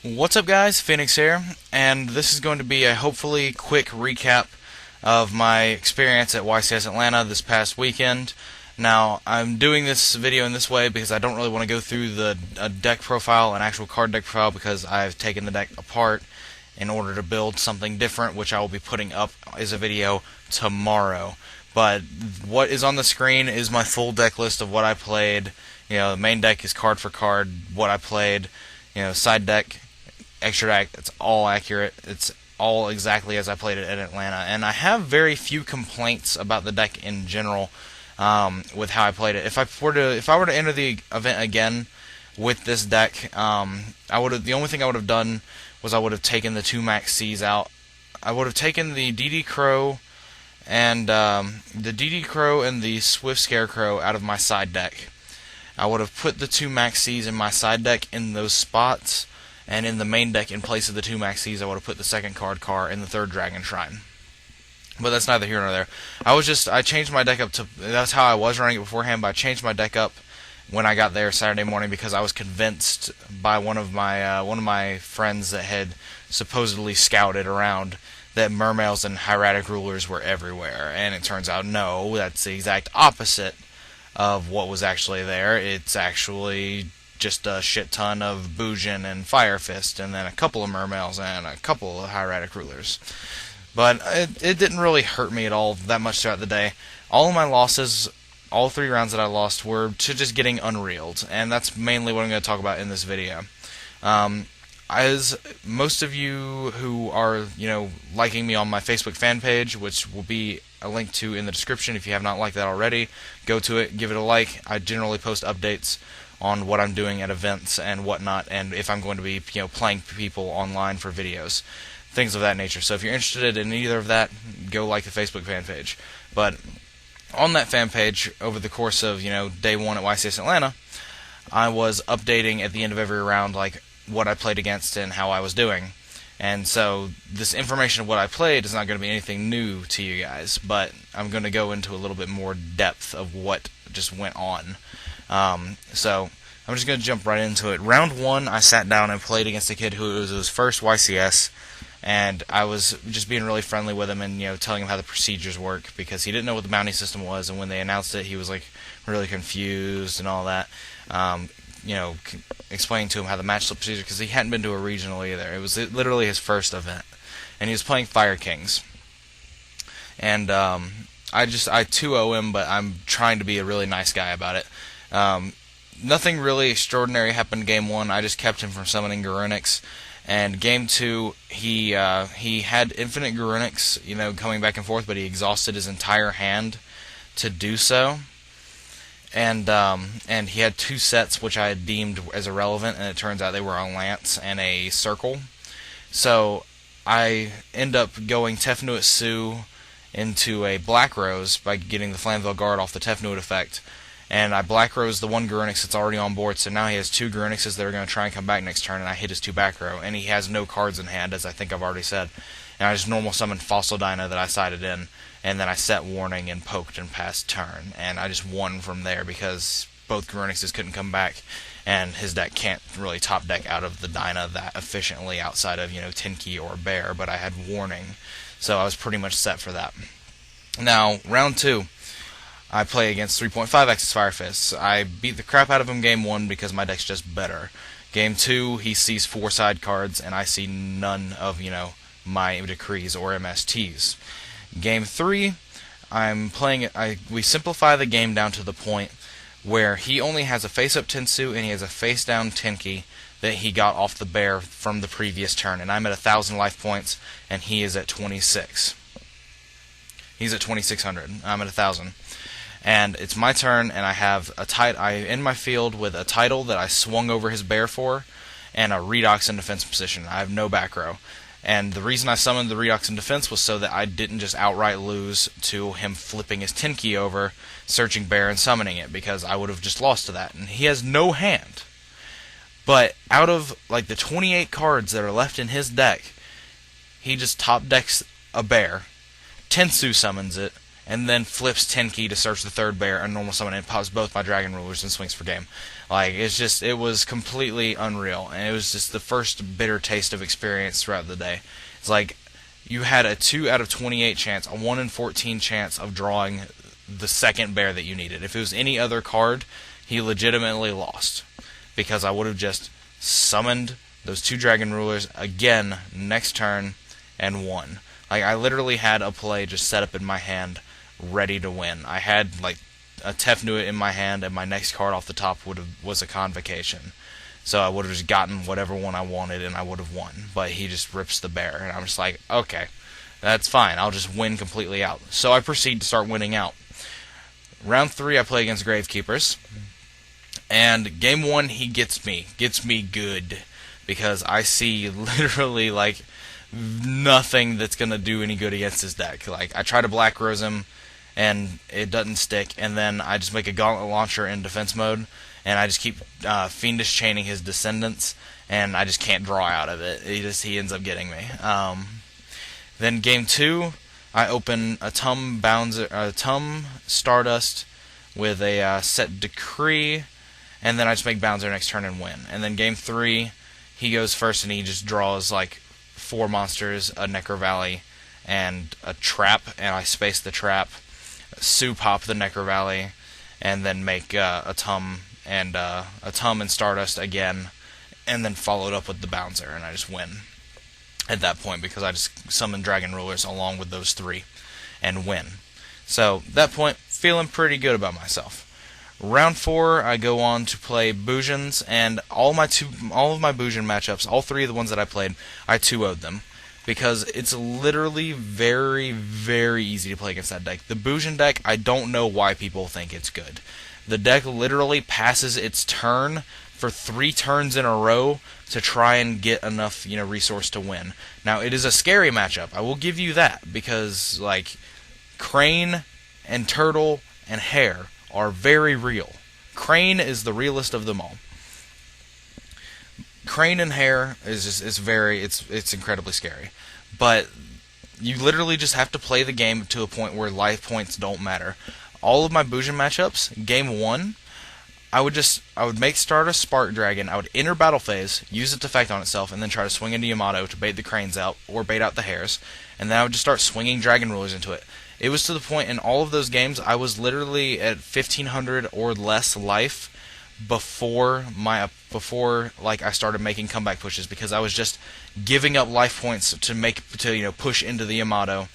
What's up, guys? Phoenix here, and this is going to be a hopefully quick recap of my experience at YCS Atlanta this past weekend. Now, I'm doing this video in this way because I don't really want to go through the deck profile, an actual card deck profile, because I've taken the deck apart in order to build something different, which I will be putting up as a video tomorrow. But what is on the screen is my full deck list of what I played. The main deck is card for card, what I played. Side deck, extra deck, it's all accurate. It's all exactly as I played it in Atlanta. And I have very few complaints about the deck in general with how I played it. If I were to enter the event again with this deck, the only thing I would have done was I would have taken the two Max Cs out. I would have taken the DD Crow and the Swift Scarecrow out of my side deck. I would have put the two Max Cs in my side deck in those spots, and in the main deck, in place of the two Max Cs, I would have put the second card car and the third Dragon Shrine. But that's neither here nor there. I changed my deck up to, that's how I was running it beforehand, but I changed my deck up when I got there Saturday morning because I was convinced by one of my friends that had supposedly scouted around that Mermails and Hieratic Rulers were everywhere, and it turns out no, that's the exact opposite of what was actually there. It's actually just a shit ton of Boujin and Fire Fist, and then a couple of Mermails and a couple of Hieratic Rulers. But it didn't really hurt me at all that much throughout the day. All of my losses, all 3 rounds that I lost, were to just getting unreeled, and that's mainly what I'm going to talk about in this video. As most of you who are, liking me on my Facebook fan page, which will be a link to in the description if you have not liked that already, go to it, give it a like. I generally post updates on what I'm doing at events and whatnot, and if I'm going to be, playing people online for videos, things of that nature. So if you're interested in either of that, go like the Facebook fan page. But on that fan page, over the course of, day 1 at YCS Atlanta, I was updating at the end of every round, what I played against and how I was doing. And so this information of what I played is not going to be anything new to you guys, but I'm going to go into a little bit more depth of what just went on. So I'm just going to jump right into it. Round 1, I sat down and played against a kid who was his first YCS, and I was just being really friendly with him and telling him how the procedures work, because he didn't know what the bounty system was, and when they announced it, he was really confused and all that. Explaining to him how the match slip procedure, because he hadn't been to a regional either. It was literally his first event, and he was playing Fire Kings. And I 2-0 him, but I'm trying to be a really nice guy about it. Nothing really extraordinary happened game 1. I just kept him from summoning Garunix. And game 2, he had infinite Garunix, coming back and forth, but he exhausted his entire hand to do so. And he had 2 sets which I had deemed as irrelevant, and it turns out they were a Lance and a Circle. So I end up going Tefnuit Sue into a Black Rose by getting the Flamvell Guard off the Tefnuit effect. And I Black Rose the 1 Garunix that's already on board, so now he has 2 Garunixes that are going to try and come back next turn, and I hit his 2 back row. And he has no cards in hand, as I think I've already said. And I just normal summoned Fossil Dino that I sided in, and then I set Warning and poked and passed turn. And I just won from there because both Garunixes couldn't come back, and his deck can't really top deck out of the Dyna that efficiently outside of, Tinky or Bear, but I had Warning, so I was pretty much set for that. Now, round 2. I play against 3.5x's Fire Fists. I beat the crap out of him game 1 because my deck's just better. Game 2, he sees 4 side cards, and I see none of, my decrees or MSTs. Game 3, we simplify the game down to the point where he only has a face-up Tensu and he has a face-down Tenki that he got off the bear from the previous turn, and I'm at 1,000 life points, and he is at 26. He's at 2,600. I'm at 1,000. And it's my turn, and I end my field with a title that I swung over his bear for, and a Redox in defense position. I have no back row. And the reason I summoned the Redox in defense was so that I didn't just outright lose to him flipping his Tenki over, searching bear, and summoning it, because I would have just lost to that. And he has no hand. But out of the 28 cards that are left in his deck, he just top decks a bear, Tensu summons it, and then flips Tenki to search the third bear and normal summon, and pops both my Dragon Rulers and swings for game. Like, it was completely unreal, and it was just the first bitter taste of experience throughout the day. It's like you had a 2 out of 28 chance, a 1 in 14 chance of drawing the second bear that you needed. If it was any other card, he legitimately lost, because I would have just summoned those 2 dragon rulers again next turn and won. Like, I literally had a play just set up in my hand ready to win. I had like a Tefnuit in my hand, and my next card off the top was a Convocation. So I would have just gotten whatever one I wanted, and I would have won. But he just rips the bear, and I'm just like, okay, that's fine. I'll just win completely out. So I proceed to start winning out. Round 3, I play against Gravekeepers, and game 1, he gets me good, because I see literally like nothing that's gonna do any good against his deck. Like, I try to Black Rose him, and it doesn't stick, and then I just make a Gauntlet Launcher in defense mode, and I just keep Fiendish Chaining his Descendants, and I just can't draw out of it. He ends up getting me. Then game 2, I open a Tum Stardust with a Set Decree, and then I just make Bouncer next turn and win. And then game 3, he goes first, and he just draws like 4 monsters, a Necro Valley, and a trap, and I space the trap, pop the Necro Valley, and then make a Tum and Stardust again, and then followed up with the Bouncer, and I just win at that point, because I just summon Dragon Rulers along with those 3 and win. So at that point, feeling pretty good about myself. Round 4, I go on to play Bujins, and all of my Bujin matchups, all 3 of the ones that I played, I 2-0'd them, because it's literally very, very easy to play against that deck. The Bujin deck, I don't know why people think it's good. The deck literally passes its turn for 3 turns in a row to try and get enough, resource to win. Now, it is a scary matchup, I will give you that, because like Crane and Turtle and Hare are very real. Crane is the realest of them all. Crane and Hare is it's incredibly scary. But you literally just have to play the game to a point where life points don't matter. All of my Bujin matchups, game 1, I would make Stardust Spark Dragon, I would enter battle phase, use its effect on itself, and then try to swing into Yamato to bait the Cranes out, or bait out the Hares, and then I would just start swinging Dragon Rulers into it. It was to the point in all of those games, I was literally at 1500 or less life before I started making comeback pushes, because I was just giving up life points to push into the Yamato,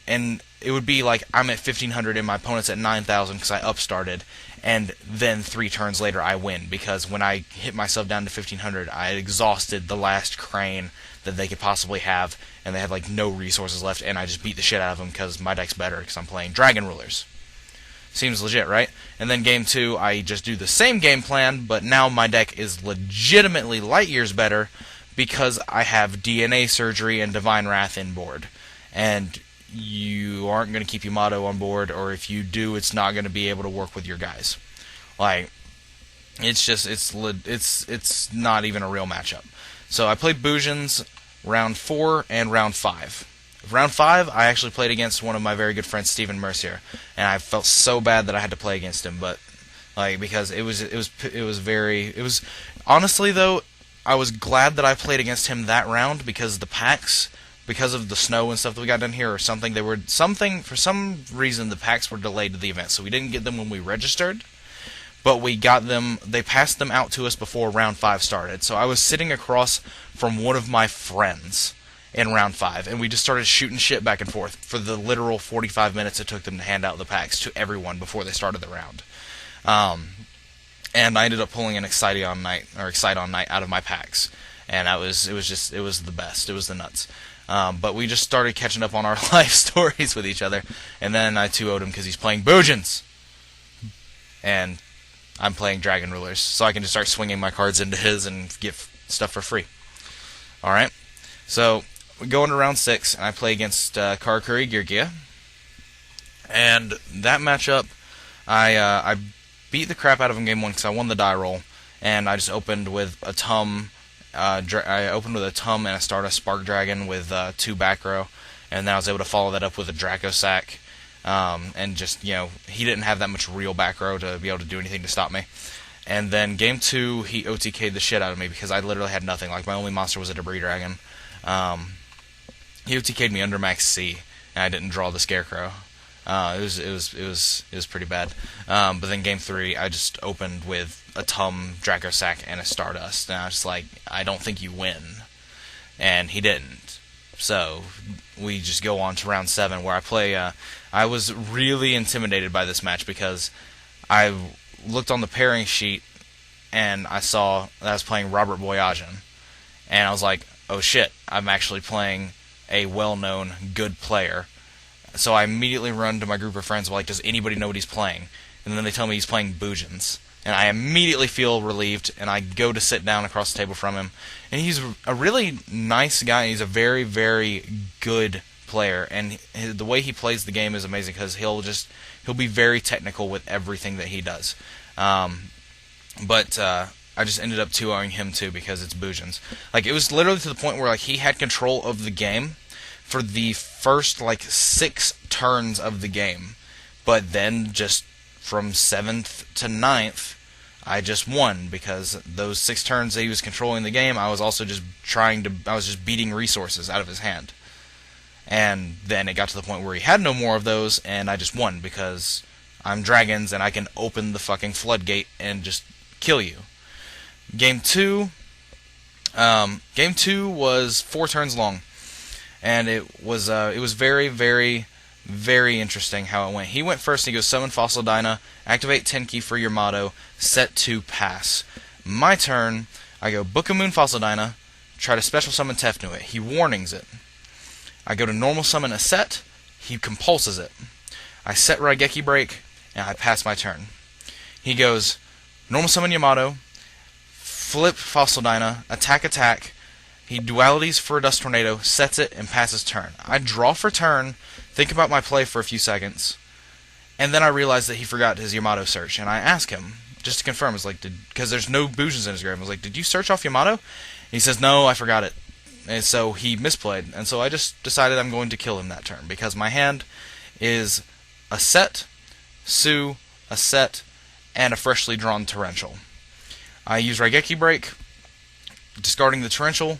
and it would be like I'm at 1500 and my opponent's at 9000 because I upstarted, and then 3 turns later I win, because when I hit myself down to 1500, I had exhausted the last Crane that they could possibly have, and they had like no resources left, and I just beat the shit out of them because my deck's better, because I'm playing Dragon Rulers. Seems legit, right? And then game 2, I just do the same game plan, but now my deck is legitimately light years better, because I have DNA Surgery and Divine Wrath in board. And you aren't going to keep Yamato on board, or if you do, it's not going to be able to work with your guys. Like, it's not even a real matchup. So I played Bujins round 4 and round 5. Round 5, I actually played against one of my very good friends, Stephen Mercier, and I felt so bad that I had to play against him, but like, because it was honestly though, I was glad that I played against him that round, because the packs, because of the snow and stuff that we got done here, or something, for some reason the packs were delayed to the event, so we didn't get them when we registered, but we got them, they passed them out to us before round 5 started. So I was sitting across from one of my friends in round 5, and we just started shooting shit back and forth for the literal 45 minutes it took them to hand out the packs to everyone before they started the round. And I ended up pulling an Excite-On Knight out of my packs, and it was the best. It was the nuts. But we just started catching up on our life stories with each other, and then I 2-0'd him because he's playing Bujins, and I'm playing Dragon Rulers, so I can just start swinging my cards into his and get stuff for free. Alright, so we go into round 6, and I play against Karakuri Girgia, and that matchup, I beat the crap out of him game 1 because I won the die roll, and I just opened with a Tum. I opened with a Tum and a Stardust Spark Dragon with 2 back row, and then I was able to follow that up with a Draco Sack, and just, he didn't have that much real back row to be able to do anything to stop me. And then game 2, he OTK'd the shit out of me because I literally had nothing. Like, my only monster was a debris dragon. He OTK'd me under max C, and I didn't draw the scarecrow. It was pretty bad. But then game 3, I just opened with a Draco Sack, and a Stardust, and I was just like, I don't think you win. And he didn't. So we just go on to round 7, where I play. I was really intimidated by this match because I looked on the pairing sheet and I saw that I was playing Robert Boyajian, and I was like, oh shit, I'm actually playing a well-known good player. So I immediately run to my group of friends, like, does anybody know what he's playing? And then they tell me he's playing Boojins. And I immediately feel relieved, and I go to sit down across the table from him. And he's a really nice guy. He's a very, very good player, and the way he plays the game is amazing because he'll be very technical with everything that he does. But I just ended up 2-0ing him too because it's Boojins. Like, it was literally to the point where, like, he had control of the game for the first, like, 6 turns of the game, but then just from 7th to 9th, I just won because those 6 turns that he was controlling the game, I was also just I was just beating resources out of his hand. And then it got to the point where he had no more of those, and I just won because I'm dragons and I can open the fucking floodgate and just kill you. Game 2 was 4 turns long, and it was very, very, very interesting how it went. He went first. He goes summon Fossil Dyna, activate Tenki for your motto, set to pass. My turn. I go Book of Moon Fossil Dyna, try to special summon Tefnuit. He warnings it. I go to normal summon a set. He compulses it. I set Raigeki Break, and I pass my turn. He goes normal summon Yamato, flip Fossil Dyna, attack. He dualities for a Dust Tornado, sets it, and passes turn. I draw for turn, think about my play for a few seconds, and then I realize that he forgot his Yamato search, and I ask him, just to confirm, because there's no Boojins in his grave, I was like, did you search off Yamato? And he says, no, I forgot it. And so he misplayed, and so I just decided I'm going to kill him that turn, because my hand is a set, Sue, a set, and a freshly drawn Torrential. I use Raigeki Break, discarding the Torrential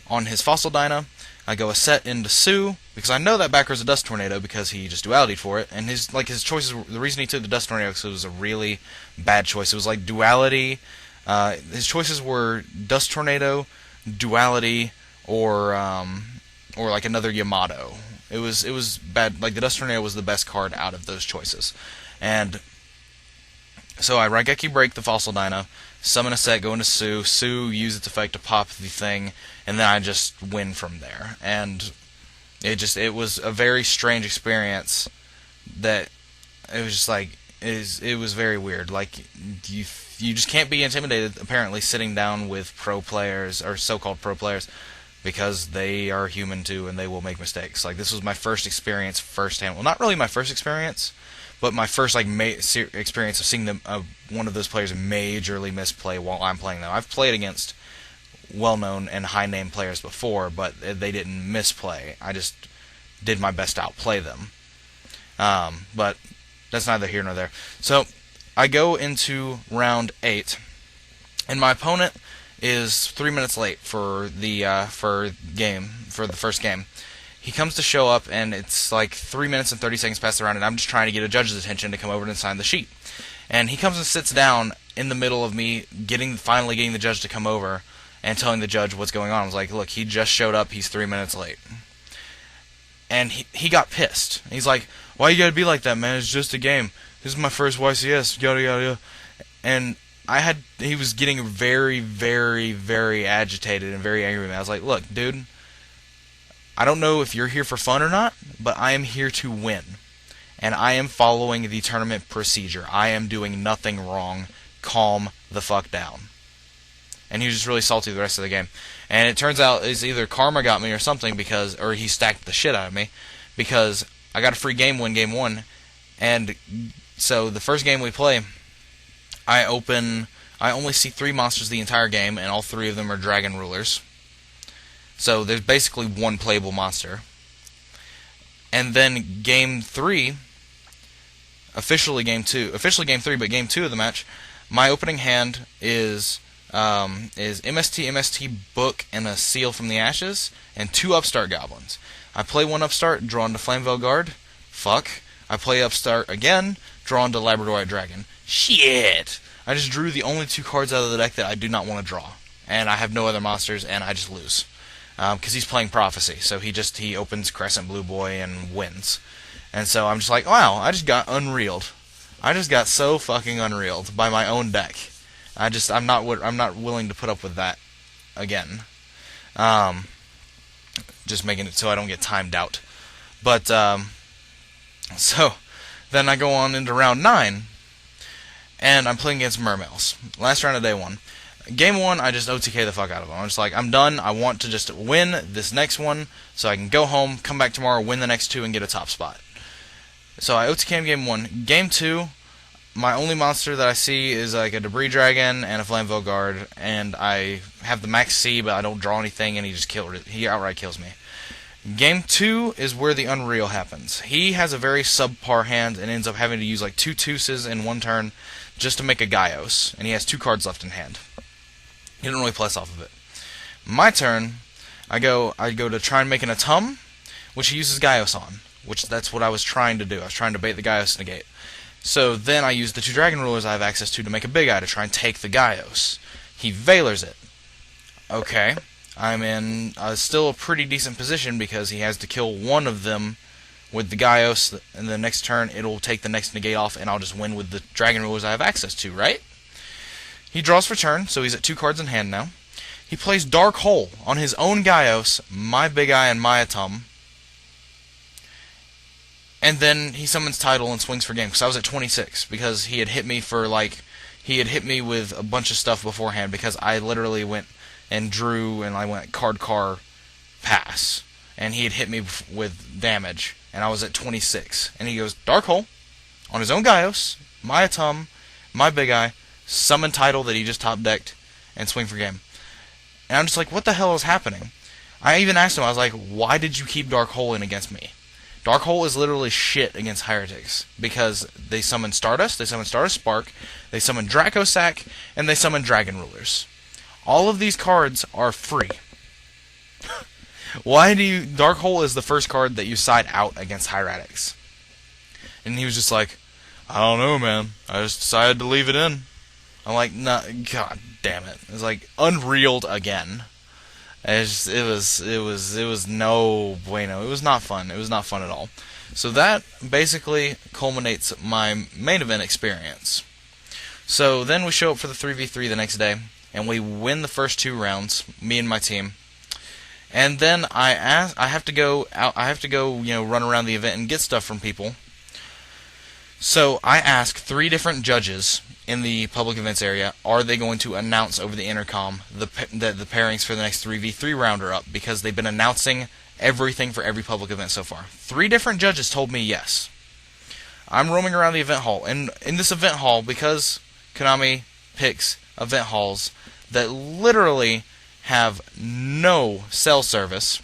on his Fossil Dyna. I go a set into Sue, because I know that backwards a Dust Tornado because he just dualitied for it, and his choices, the reason he took the Dust Tornado was because it was a really bad choice. It was like duality. His choices were Dust Tornado, duality, or like another Yamato. It was bad. Like, the Dust Tornado was the best card out of those choices, and so I Raigeki Break the Fossil Dyna, summon a set, go into Sue. Sue use its effect to pop the thing, and then I just win from there. And it was a very strange experience. That it was just like it was very weird. Like, you just can't be intimidated, apparently, sitting down with pro players, or so-called pro players, because they are human too and they will make mistakes. Like, this was my first experience firsthand. Well, not really my first experience, but my first experience of seeing them, one of those players majorly misplay while I'm playing them. I've played against well-known and high-name players before, but they didn't misplay. I just did my best to outplay them. But that's neither here nor there. So I go into round 8, and my opponent is 3 minutes late for the first game. He comes to show up, and it's like 3 minutes and 30 seconds past the round, and I'm just trying to get a judge's attention to come over and sign the sheet. And he comes and sits down in the middle of me finally getting the judge to come over and telling the judge what's going on. I was like, look, he just showed up, he's 3 minutes late. And he got pissed. He's like, why you gotta be like that, man? It's just a game. This is my first YCS, yada yada yada. And he was getting very, very, very agitated and very angry with me. I was like, look, dude, I don't know if you're here for fun or not, but I am here to win. And I am following the tournament procedure. I am doing nothing wrong. Calm the fuck down. And he was just really salty the rest of the game. And it turns out it's either karma got me or something, or he stacked the shit out of me, because I got a free game win game 1. And so the first game we play, I only see 3 monsters the entire game, and all 3 of them are dragon rulers. So there's basically one playable monster. And then game 3, officially game 3, but game 2 of the match, My opening hand is MST Book and a Seal from the Ashes and 2 Upstart Goblins. I play 1 Upstart, draw into Flamevale Guard. Fuck. I play Upstart again, draw into Labradorite Dragon. Shit! I just drew the only 2 cards out of the deck that I do not want to draw. And I have no other monsters, and I just lose. Because he's playing Prophecy, so he opens Crescent Blue Boy and wins. And so I'm just like, wow, I just got unreeled. I just got so fucking unreeled by my own deck. I'm not willing to put up with that again. Just making it so I don't get timed out. But so then I go on into round 9, and I'm playing against Mermails. Last round of day 1. Game 1, I just OTK the fuck out of them. I'm just like, I'm done. I want to just win this next one so I can go home, come back tomorrow, win the next 2, and get a top spot. So I OTK game 1. Game 2, my only monster that I see is like a Debris Dragon and a Flamevale Guard, and I have the max C, but I don't draw anything, and he outright kills me. Game 2 is where the Unreal happens. He has a very subpar hand and ends up having to use like 2 Teuces in 1 turn just to make a Gaios, and he has 2 cards left in hand. He didn't really plus off of it. My turn, I go to try and make an Atum, which he uses Gaios on, which that's what I was trying to do. I was trying to bait the Gaios negate. So then I use the 2 Dragon Rulers I have access to make a Big Eye to try and take the Gaios. He Valors it. Okay, I'm in still a pretty decent position because he has to kill 1 of them with the Gaios, and the next turn it'll take the next negate off, and I'll just win with the Dragon Rulers I have access to, right? He draws for turn, so he's at 2 cards in hand now. He plays Dark Hole on his own Gaios, my Big Eye, and my Atum. And then he summons Tidal and swings for game, because I was at 26, because he had hit me with a bunch of stuff beforehand, because I literally went and drew, and I went card pass, and he had hit me with damage, and I was at 26. And he goes, Dark Hole, on his own Gaios, my Atum, my Big Eye, summon Tidal that he just top-decked, and swing for game. And I'm just like, what the hell is happening? I even asked him, I was like, why did you keep Dark Hole in against me? Dark Hole is literally shit against Heretics, because they summon Stardust, they summon Stardust Spark, they summon Draco Sack, and they summon Dragon Rulers. All of these cards are free. Why do you... Dark Hole is the first card that you side out against Heretics. And he was just like, I don't know, man. I just decided to leave it in. I'm like, nah, god damn it. It's like unreeled again. It was no bueno. It was not fun. It was not fun at all. So that basically culminates my main event experience. So then we show up for the 3v3 the next day, and we win the first 2 rounds, me and my team. And then I have to go, run around the event and get stuff from people. So I ask 3 different judges in the public events area, are they going to announce over the intercom the pairings for the next 3v3 round are up, because they've been announcing everything for every public event so far. 3 different judges told me yes. I'm roaming around the event hall, and in this event hall, because Konami picks event halls that literally have no cell service,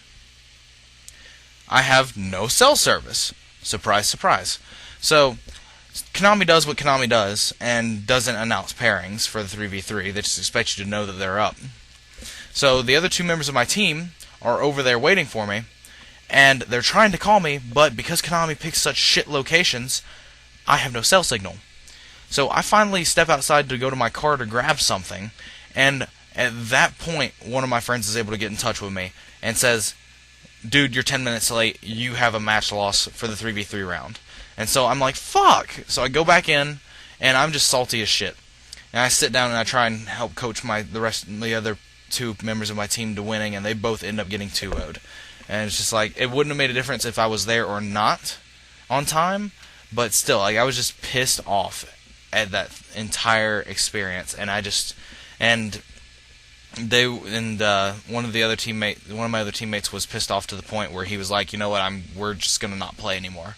I have no cell service. Surprise, surprise. So Konami does what Konami does and doesn't announce pairings for the 3v3. They just expect you to know that they're up. So the other 2 members of my team are over there waiting for me, and they're trying to call me, but because Konami picks such shit locations, I have no cell signal. So I finally step outside to go to my car to grab something, and at that point, one of my friends is able to get in touch with me and says, dude, you're 10 minutes late, you have a match loss for the 3v3 round. And so I'm like, fuck! So I go back in, and I'm just salty as shit. And I sit down and I try and help coach the other 2 members of my team to winning, and they both end up getting 2-0'd. And it's just like, it wouldn't have made a difference if I was there or not on time, but still, like, I was just pissed off at that entire experience, and one of my other teammates was pissed off to the point where he was like, you know what, we're just gonna not play anymore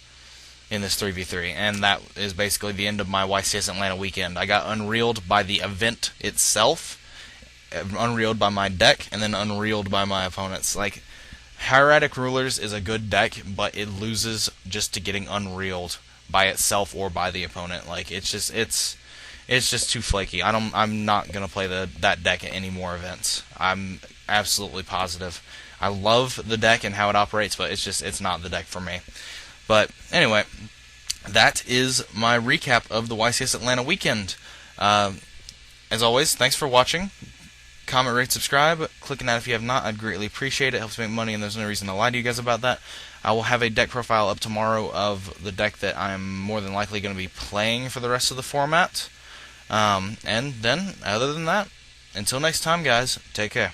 in this 3v3, and that is basically the end of my YCS Atlanta weekend. I got unreeled by the event itself, unreeled by my deck, and then unreeled by my opponents. Like, Hieratic Rulers is a good deck, but it loses just to getting unreeled by itself or by the opponent. Like, it's it's just too flaky. I'm not gonna play that deck at any more events. I'm absolutely positive. I love the deck and how it operates, but it's not the deck for me. But anyway, that is my recap of the YCS Atlanta weekend. As always, thanks for watching. Comment, rate, subscribe. Clicking that if you have not, I'd greatly appreciate it. It helps me make money, and there's no reason to lie to you guys about that. I will have a deck profile up tomorrow of the deck that I'm more than likely going to be playing for the rest of the format. And then, other than that, until next time, guys, take care.